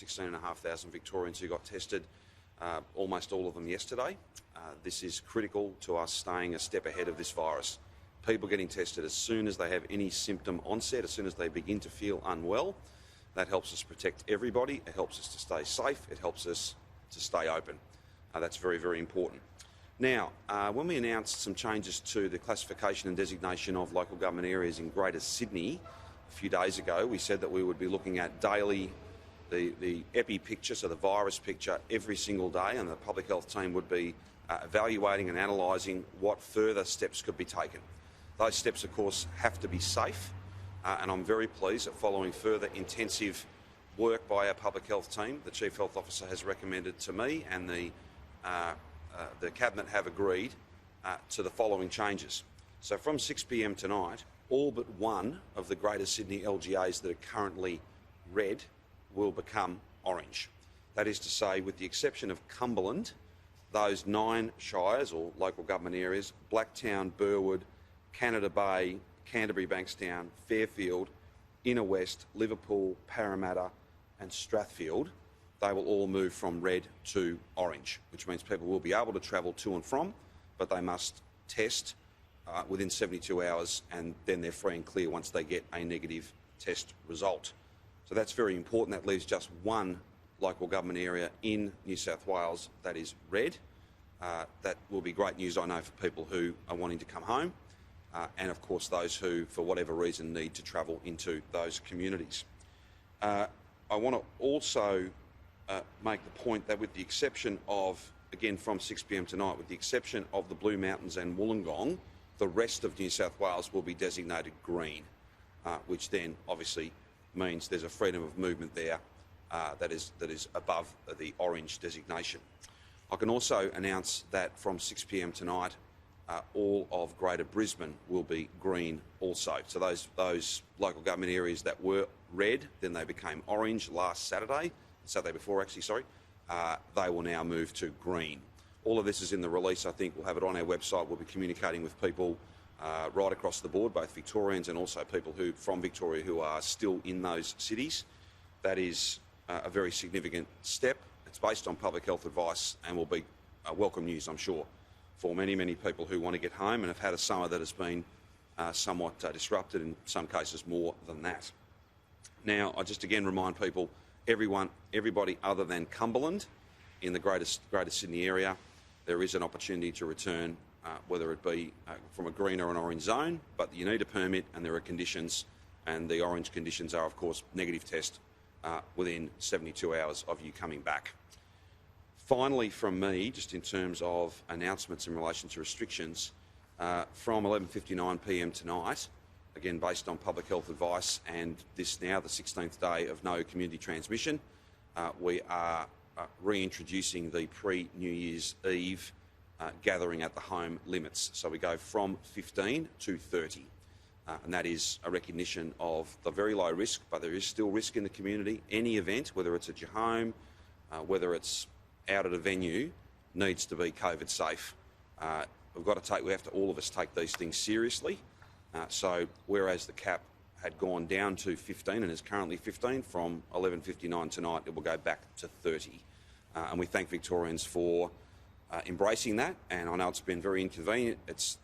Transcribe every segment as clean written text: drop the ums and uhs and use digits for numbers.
16,500 Victorians who got tested, almost all of them yesterday. This is critical to us staying a step ahead of this virus. People getting tested as soon as they have any symptom onset, as soon as they begin to feel unwell. That helps us protect everybody. It helps us to stay safe. It helps us to stay open. That's very, very important. Now, when we announced some changes to the classification and designation of local government areas in Greater Sydney a few days ago, we said that we would be looking at daily the epi picture, so the virus picture, every single day, and the public health team would be evaluating and analysing what further steps could be taken. Those steps, of course, have to be safe, and I'm very pleased that following further intensive work by our public health team, the Chief Health Officer has recommended to me and the Cabinet have agreed to the following changes. So from 6 p.m. tonight, all but one of the Greater Sydney LGAs that are currently red will become orange. That is to say, with the exception of Cumberland, those 9 shires or local government areas, Blacktown, Burwood, Canada Bay, Canterbury Bankstown, Fairfield, Inner West, Liverpool, Parramatta and Strathfield, they will all move from red to orange, which means people will be able to travel to and from, but they must test within 72 hours and then they're free and clear once they get a negative test result. So that's very important. That leaves just one local government area in New South Wales that is red. That will be great news, I know, for people who are wanting to come home and, of course, those who, for whatever reason, need to travel into those communities. I want to also make the point that with the exception of, again from 6 p.m. tonight, with the exception of the Blue Mountains and Wollongong, the rest of New South Wales will be designated green, which then obviously means there's a freedom of movement there that is above the orange designation. I can also announce that from 6 p.m. tonight, all of Greater Brisbane will be green also. So those local government areas that were red, then they became orange last Saturday before actually, sorry, they will now move to green. All of this is in the release. I think we'll have it on our website. We'll be communicating with people right across the board, both Victorians and also people who from Victoria who are still in those cities. That is a very significant step. It's based on public health advice and will be welcome news, I'm sure, for many, many people who want to get home and have had a summer that has been somewhat disrupted, in some cases more than that. Now, I just again remind people, everybody other than Cumberland in the Greater Sydney area, there is an opportunity to return, whether it be from a green or an orange zone, but you need a permit and there are conditions, and the orange conditions are, of course, negative test within 72 hours of you coming back. Finally, from me, just in terms of announcements in relation to restrictions, from 11:59 p.m. tonight, again based on public health advice and this now the 16th day of no community transmission, we are reintroducing the pre-New Year's Eve gathering at the home limits. So we go from 15 to 30. And that is a recognition of the very low risk, but there is still risk in the community. Any event, whether it's at your home, whether it's out at a venue, needs to be COVID safe. We have to all of us take these things seriously. So whereas the cap had gone down to 15 and is currently 15, from 11:59 tonight it will go back to 30. And we thank Victorians for embracing that, and I know it's been very inconvenient. It's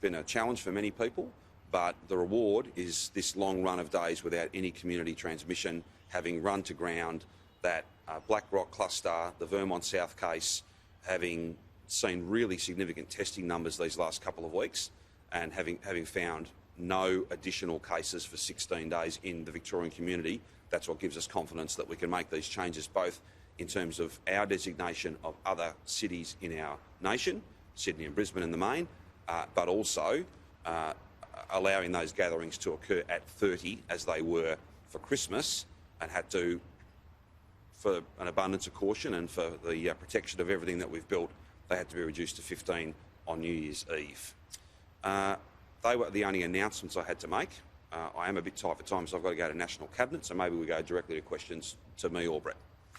been a challenge for many people, but the reward is this long run of days without any community transmission, having run to ground that Black Rock cluster, the Vermont South case, having seen really significant testing numbers these last couple of weeks, and having found no additional cases for 16 days in the Victorian community. That's what gives us confidence that we can make these changes, both in terms of our designation of other cities in our nation, Sydney and Brisbane in the main, but also allowing those gatherings to occur at 30 as they were for Christmas, and had to, for an abundance of caution and for the protection of everything that we've built, they had to be reduced to 15 on New Year's Eve. They were the only announcements I had to make. I am a bit tight for time, so I've got to go to National Cabinet, so maybe we go directly to questions to me or Brett.